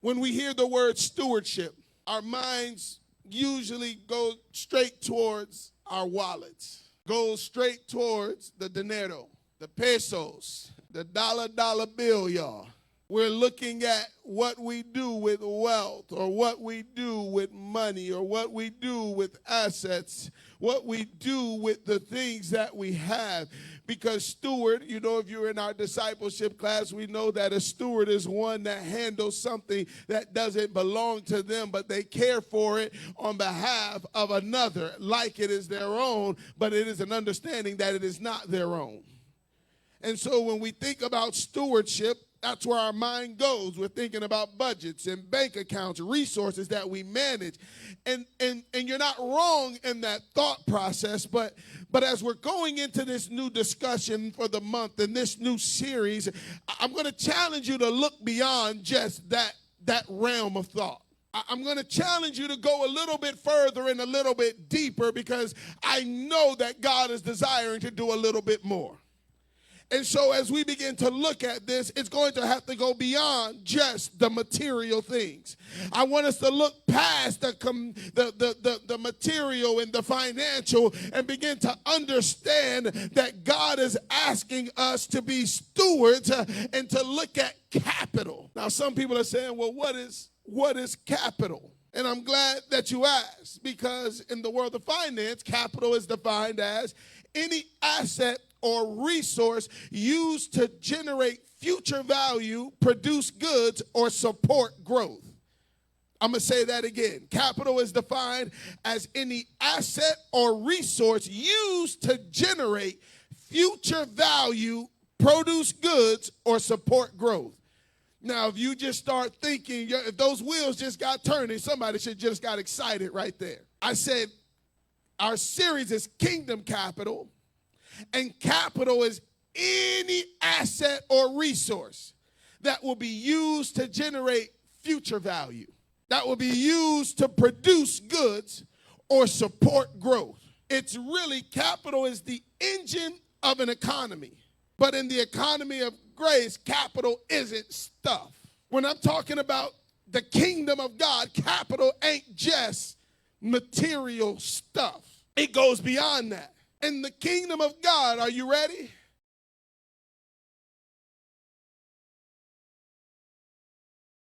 When we hear the word stewardship, our minds usually go straight towards our wallets, go straight towards the dinero, the pesos, the dollar bill, y'all. We're looking at what we do with wealth, or what we do with money, or what we do with assets, what we do with the things that we have. Because steward, you know, if you're in our discipleship class, we know that a steward is one that handles something that doesn't belong to them, but they care for it on behalf of another, like it is their own, but it is an understanding that it is not their own. And so when we think about stewardship, that's where our mind goes. We're thinking about budgets and bank accounts, resources that we manage. And you're not wrong in that thought process, but as we're going into this new discussion for the month and this new series, I'm going to challenge you to look beyond just that realm of thought. I'm going to challenge you to go a little bit further and a little bit deeper, because I know that God is desiring to do a little bit more. And so as we begin to look at this, it's going to have to go beyond just the material things. I want us to look past the material and the financial and begin to understand that God is asking us to be stewards and to look at capital. Now, some people are saying, well, what is capital? And I'm glad that you asked, because in the world of finance, capital is defined as any asset or resource used to generate future value, produce goods, or support growth. I'm going to say that again. Capital is defined as any asset or resource used to generate future value, produce goods, or support growth. Now, if you just start thinking, if those wheels just got turning, somebody should just got excited right there. I said our series is Kingdom Capital. And capital is any asset or resource that will be used to generate future value, that will be used to produce goods or support growth. It's really, capital is the engine of an economy. But in the economy of grace, capital isn't stuff. When I'm talking about the kingdom of God, capital ain't just material stuff. It goes beyond that. In the kingdom of God, are you ready?